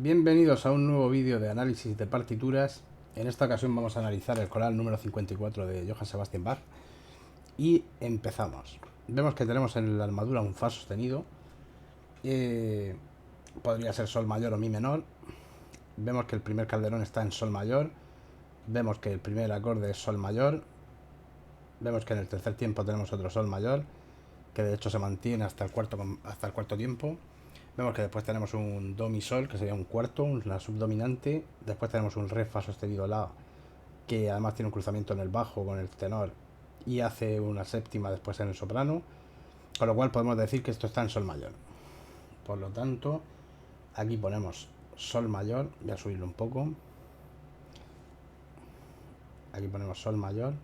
Bienvenidos a un nuevo vídeo de análisis de partituras. En esta ocasión vamos a analizar el coral número 54 de Johann Sebastian Bach. Y empezamos. Vemos que tenemos en la armadura un fa sostenido. Podría ser sol mayor o mi menor. Vemos que el primer calderón está en sol mayor. Vemos que el primer acorde es sol mayor. Vemos que en el tercer tiempo tenemos otro sol mayor, que de hecho se mantiene hasta el cuarto tiempo. Vemos que después tenemos un do mi sol, que sería un cuarto, una subdominante. Después tenemos un re fa sostenido la, que además tiene un cruzamiento en el bajo con el tenor y hace una séptima después en el soprano, con lo cual podemos decir que esto está en sol mayor. Por lo tanto, aquí ponemos sol mayor. Voy a subirlo un poco. Aquí ponemos sol mayor.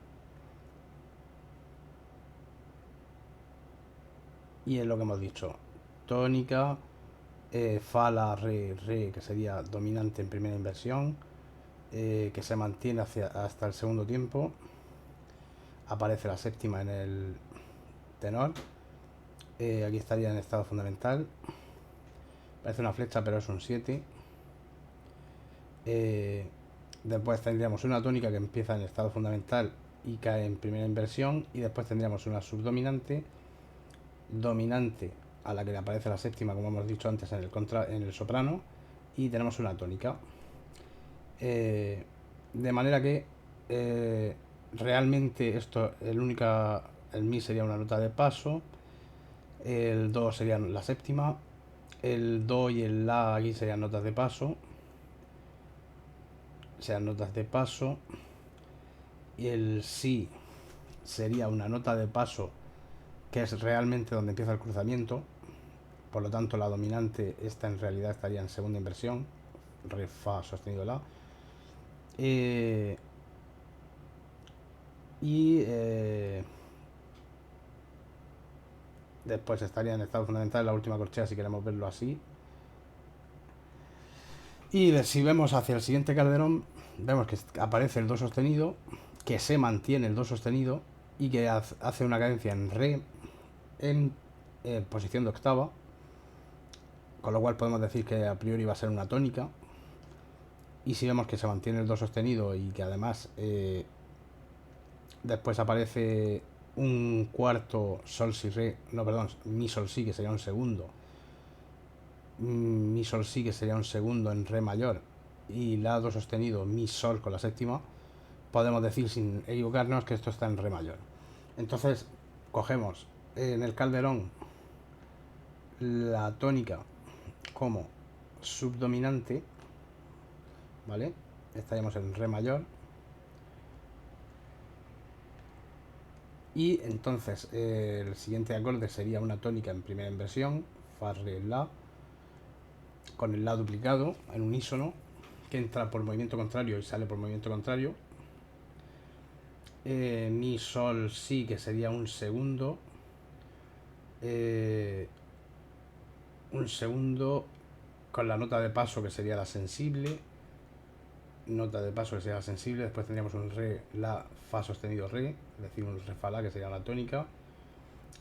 Y es lo que hemos dicho: tónica, fa, la, re, que sería dominante en primera inversión, que se mantiene hasta el segundo tiempo. Aparece la séptima en el tenor. Aquí estaría en estado fundamental. Parece una flecha, pero es un 7. Después tendríamos una tónica que empieza en estado fundamental y cae en primera inversión. Y después tendríamos una subdominante, dominante, a la que le aparece la séptima, como hemos dicho antes, en el soprano. Y tenemos una tónica. De manera que realmente esto, el mi sería una nota de paso, el do sería la séptima, el do y el la aquí serían notas de paso, y el si sería una nota de paso, que es realmente donde empieza el cruzamiento. Por lo tanto, la dominante, esta en realidad estaría en segunda inversión, re, fa sostenido la. Después estaría en estado fundamental la última corchea, si queremos verlo así. Y si vemos hacia el siguiente calderón, vemos que aparece el do sostenido, que se mantiene el do sostenido y que hace una cadencia en re en posición de octava, con lo cual podemos decir que a priori va a ser una tónica. Y si vemos que se mantiene el do sostenido y que además después aparece un cuarto sol si re, no, perdón, mi sol si, que sería un segundo, mi sol si, que sería un segundo en re mayor, y la do sostenido mi sol con la séptima, podemos decir sin equivocarnos que esto está en re mayor. Entonces cogemos en el calderón la tónica como subdominante, ¿vale? Estaríamos en re mayor. Y entonces el siguiente acorde sería una tónica en primera inversión, fa, re, la, con el la duplicado en unísono, que entra por movimiento contrario y sale por movimiento contrario. Mi sol si, que sería un segundo, con la nota de paso, que sería la sensible, después tendríamos un re, la, fa sostenido re, es decir, un re, fa, la, que sería la tónica.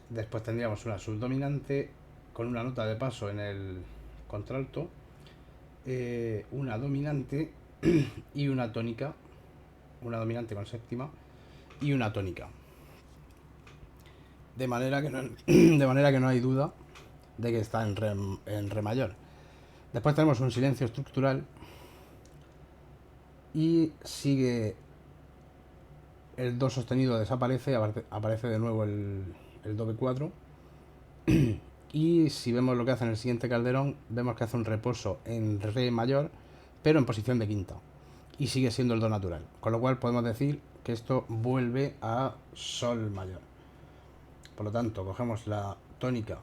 Después tendríamos una subdominante con una nota de paso en el contralto, una dominante y una tónica, una dominante con séptima y una tónica. De manera que no hay duda de que está en re mayor. Después tenemos un silencio estructural y sigue el do sostenido, desaparece, aparece de nuevo el do b4. Y si vemos lo que hace en el siguiente calderón, vemos que hace un reposo en re mayor, pero en posición de quinta, y sigue siendo el do natural, con lo cual podemos decir que esto vuelve a sol mayor. Por lo tanto, cogemos la tónica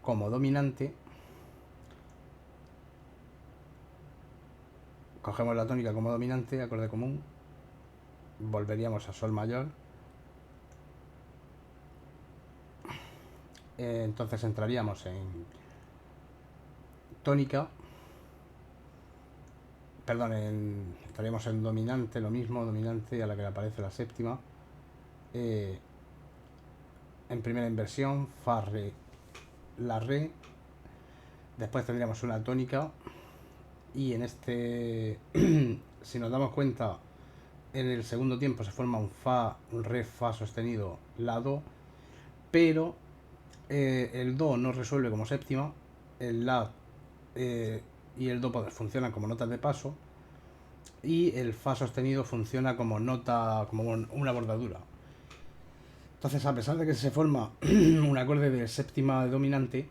como dominante, acorde común, volveríamos a sol mayor. Entonces entraríamos en tónica, perdón, estaríamos en dominante, lo mismo, dominante a la que le aparece la séptima, en primera inversión, fa, re, la, re, Después tendríamos una tónica. Y en este, si nos damos cuenta, en el segundo tiempo se forma un fa, un re, fa sostenido, la, do. Pero el do no resuelve como séptima. El la y el do funcionan como notas de paso. Y el fa sostenido funciona como nota, como una bordadura. Entonces, a pesar de que se forma un acorde de séptima dominante,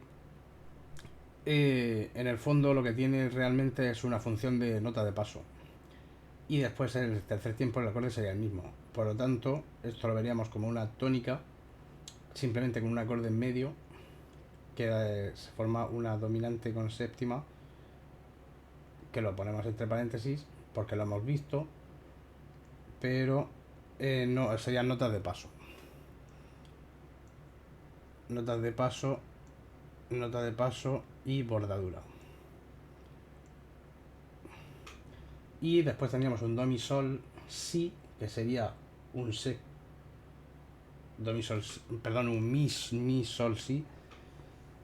en el fondo lo que tiene realmente es una función de nota de paso. Y después en el tercer tiempo el acorde sería el mismo. Por lo tanto, esto lo veríamos como una tónica, simplemente con un acorde en medio, que se forma una dominante con séptima, que lo ponemos entre paréntesis porque lo hemos visto, pero no, serían notas de paso. Notas de paso, nota de paso y bordadura. Y después tendríamos un do, mi, sol, si, que sería un do, mi, sol, perdón, un mi, sol, si,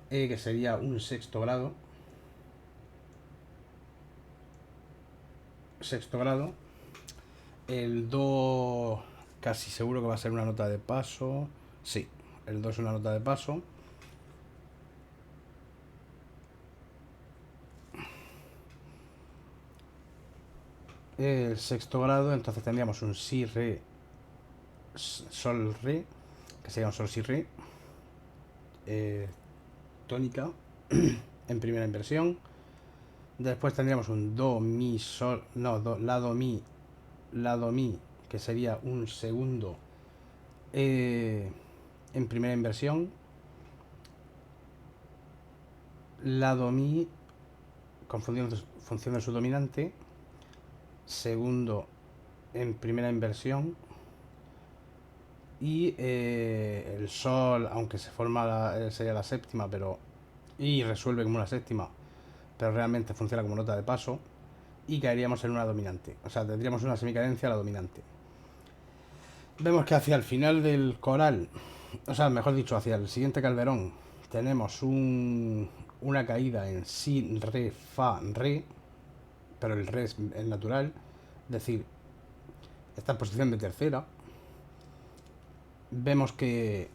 que sería un sexto grado. Sexto grado. El do casi seguro que va a ser una nota de paso. Sí, el do es una nota de paso. El sexto grado, entonces tendríamos un si, re, sol, re, que sería un sol, si, re, tónica en primera inversión. Después tendríamos un do, mi, sol, no, la, do, mi, que sería un segundo en primera inversión. La, do, mi, con función de su dominante, segundo en primera inversión. Y el sol, aunque se forma sería la séptima, pero y resuelve como una séptima, pero realmente funciona como nota de paso, y caeríamos en una dominante. O sea, tendríamos una semicadencia a la dominante. Vemos que hacia el final del coral, o sea, mejor dicho, hacia el siguiente calderón, tenemos una caída en si, re, fa, re, pero el re es natural, es decir, está en posición de tercera. Vemos que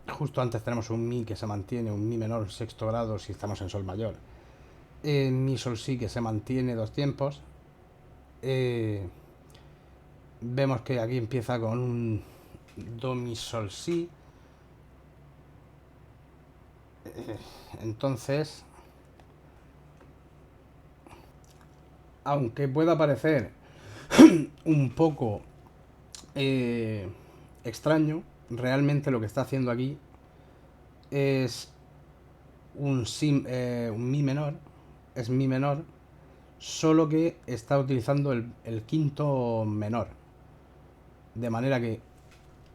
justo antes tenemos un mi que se mantiene, un mi menor sexto grado si estamos en sol mayor. Mi, sol, si, que se mantiene dos tiempos. Vemos que aquí empieza con un do, mi, sol, si. Entonces, aunque pueda parecer un poco extraño, realmente lo que está haciendo aquí es un mi menor, es mi menor, solo que está utilizando el quinto menor. De manera que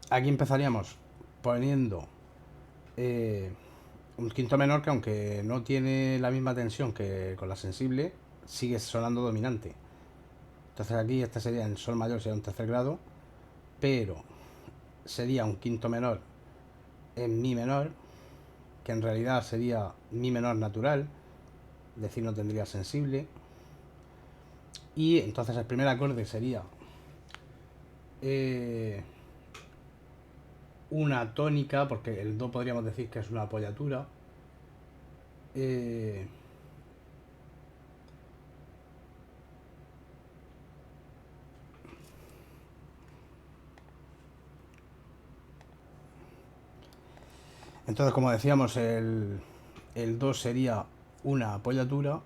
aquí empezaríamos poniendo un quinto menor que, aunque no tiene la misma tensión que con la sensible, sigue sonando dominante. Entonces aquí este sería en sol mayor, sería un tercer grado, pero sería un quinto menor en mi menor, que en realidad sería mi menor natural, es decir, no tendría sensible. Y entonces el primer acorde sería una tónica, porque el do podríamos decir que es una apoyatura. Entonces, como decíamos, el do sería una apoyatura.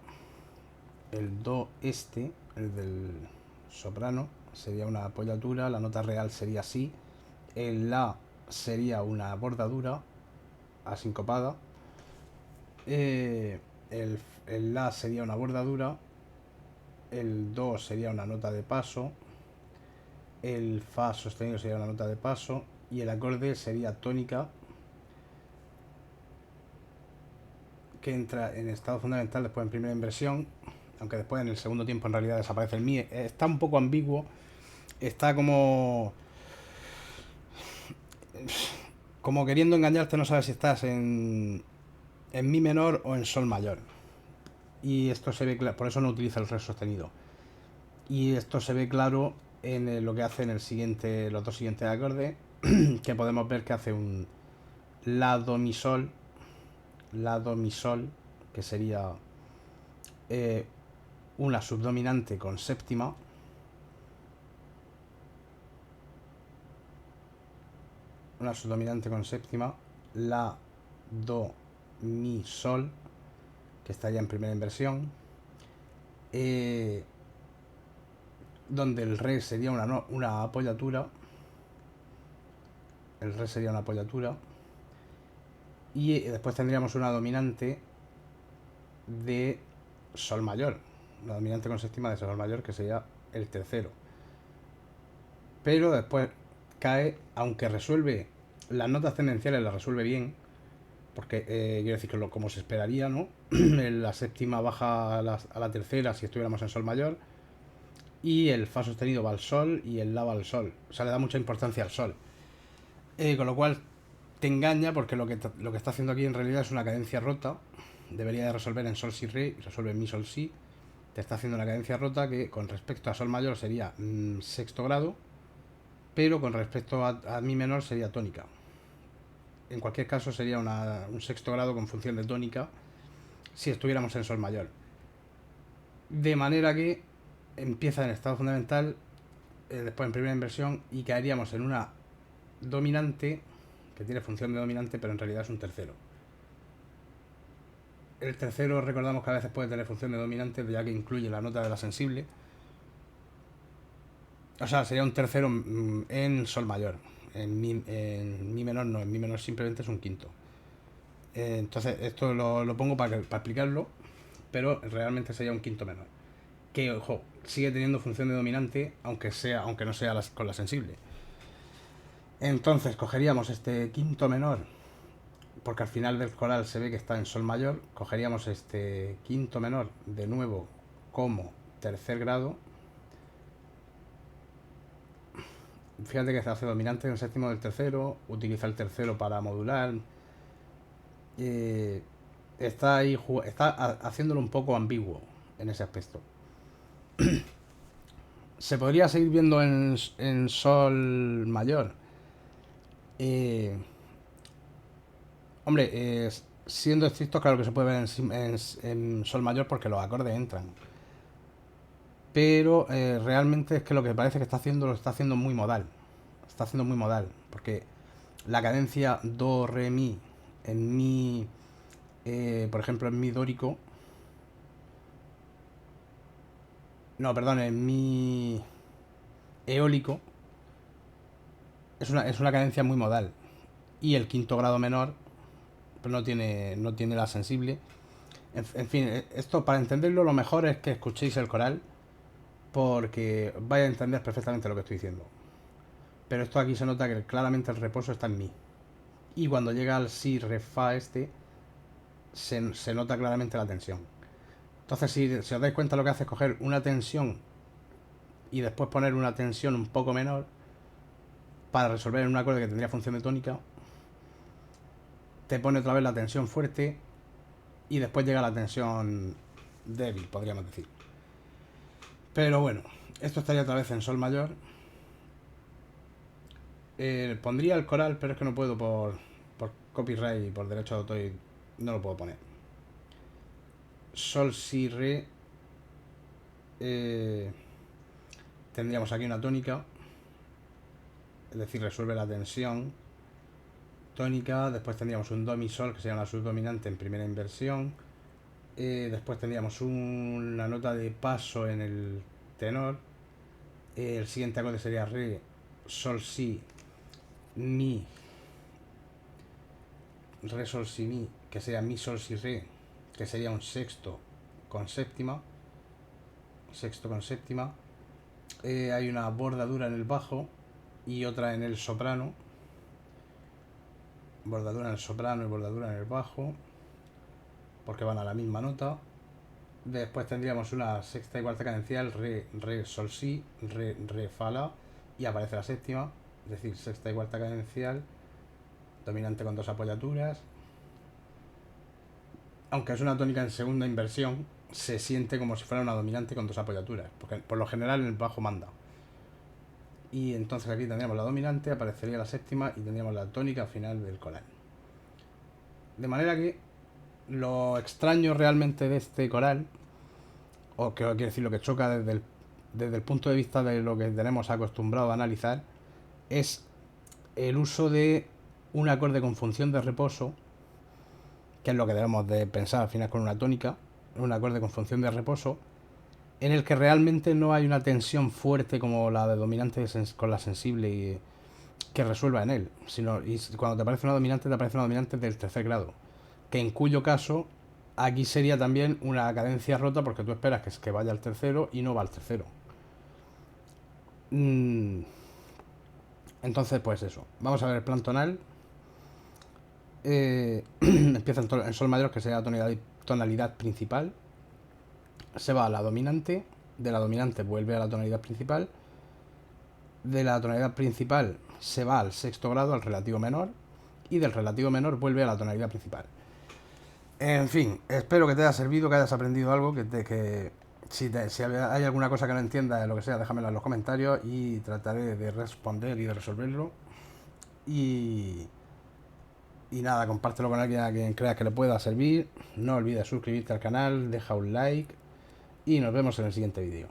El do este, el del soprano, sería una apoyatura. La nota real sería si. El la sería una bordadura asincopada. El la sería una bordadura. El do sería una nota de paso. El fa sostenido sería una nota de paso. Y el acorde sería tónica, que entra en estado fundamental después en primera inversión, aunque después en el segundo tiempo en realidad desaparece el mi. Está un poco ambiguo, está como queriendo engañarte, no sabes si estás en en mi menor o en sol mayor. Y esto se ve claro, por eso no utiliza el re sostenido. Y esto se ve claro en lo que hace en el siguiente, los dos siguientes acordes, que podemos ver que hace un la do mi sol, que sería una subdominante con séptima, la do mi sol, que estaría en primera inversión, donde el re sería una apoyatura, y después tendríamos una dominante de sol mayor, una dominante con séptima de sol mayor, que sería el tercero. Pero después cae, aunque resuelve las notas tendenciales, las resuelve bien, porque quiero decir que como se esperaría, ¿no? La séptima baja a la tercera si estuviéramos en sol mayor, y el fa sostenido va al sol y el la va al sol, o sea, le da mucha importancia al sol, con lo cual te engaña, porque lo que está haciendo aquí en realidad es una cadencia rota. Debería de resolver en sol si re y resuelve en mi sol si. Te está haciendo una cadencia rota que con respecto a sol mayor sería sexto grado, pero con respecto a mi menor sería tónica. En cualquier caso sería un sexto grado con función de tónica si estuviéramos en sol mayor. De manera que empieza en estado fundamental, después en primera inversión, y caeríamos en una dominante que tiene función de dominante, pero en realidad es un tercero. El tercero, recordamos que a veces puede tener función de dominante, ya que incluye la nota de la sensible. O sea, sería un tercero en sol mayor. En mi menor no, en mi menor simplemente es un quinto. Entonces, esto lo pongo para explicarlo, pero realmente sería un quinto menor. Que, ojo, sigue teniendo función de dominante, aunque no sea con la sensible. Entonces, cogeríamos este quinto menor, porque al final del coral se ve que está en sol mayor. Cogeríamos este quinto menor de nuevo como tercer grado. Fíjate que se hace dominante en el séptimo del tercero, utiliza el tercero para modular. Está ahí, está haciéndolo un poco ambiguo en ese aspecto. Se podría seguir viendo en sol mayor. Hombre, siendo estrictos, claro que se puede ver en sol mayor porque los acordes entran. Pero realmente es que lo que parece que lo está haciendo muy modal. Está haciendo muy modal. Porque la cadencia do, re, mi en mi, por ejemplo, en mi dórico. No, perdón, en mi eólico es una cadencia muy modal. Y el quinto grado menor pues no tiene la sensible. En fin, esto para entenderlo lo mejor es que escuchéis el coral, porque vais a entender perfectamente lo que estoy diciendo. Pero esto aquí se nota que claramente el reposo está en mi. Y cuando llega al si, re, fa se nota claramente la tensión. Entonces, si os dais cuenta, lo que hace es coger una tensión y después poner una tensión un poco menor para resolver en un acorde que tendría función de tónica. Te pone otra vez la tensión fuerte y después llega la tensión débil, podríamos decir. Pero bueno, esto estaría otra vez en sol mayor. Pondría el coral, pero es que no puedo por copyright y por derecho de autor, no lo puedo poner. Sol, si, re. Tendríamos aquí una tónica, es decir, resuelve la tensión tónica. Después tendríamos un do, mi, sol, que sería una subdominante en primera inversión. Después tendríamos una nota de paso en el tenor. El siguiente acorde sería re, sol, si, mi, re, sol, si, mi, que sería mi, sol, si, re, que sería un sexto con séptima. Hay una bordadura en el bajo y otra en el soprano. Bordadura en el soprano y bordadura en el bajo, porque van a la misma nota. Después tendríamos una sexta y cuarta cadencial, re, re, sol, si, re, re, fa, la, y aparece la séptima, es decir, sexta y cuarta cadencial, dominante con dos apoyaturas. aunque es una tónica en segunda inversión, se siente como si fuera una dominante con dos apoyaturas, porque por lo general en el bajo manda. Y entonces aquí tendríamos la dominante, aparecería la séptima y tendríamos la tónica al final del coral. De manera que lo extraño realmente de este coral, o que quiero decir, lo que choca desde el punto de vista de lo que tenemos acostumbrado a analizar, es el uso de un acorde con función de reposo, que es lo que debemos de pensar al final con una tónica, un acorde con función de reposo, en el que realmente no hay una tensión fuerte como la de dominante con la sensible y que resuelva en él, sino y cuando te aparece una dominante, te aparece una dominante del tercer grado, que en cuyo caso aquí sería también una cadencia rota porque tú esperas que vaya al tercero y no va al tercero. Entonces, pues eso, vamos a ver el plan tonal. Empieza en sol mayor, que sería la tonalidad principal, se va a la dominante, de la dominante vuelve a la tonalidad principal, de la tonalidad principal se va al sexto grado, al relativo menor, y del relativo menor vuelve a la tonalidad principal. En fin, espero que te haya servido, que hayas aprendido algo, que si hay alguna cosa que no entiendas, lo que sea, déjamelo en los comentarios y trataré de responder y de resolverlo. Y, y nada, compártelo con alguien a quien creas que le pueda servir. No olvides suscribirte al canal, deja un like y nos vemos en el siguiente vídeo.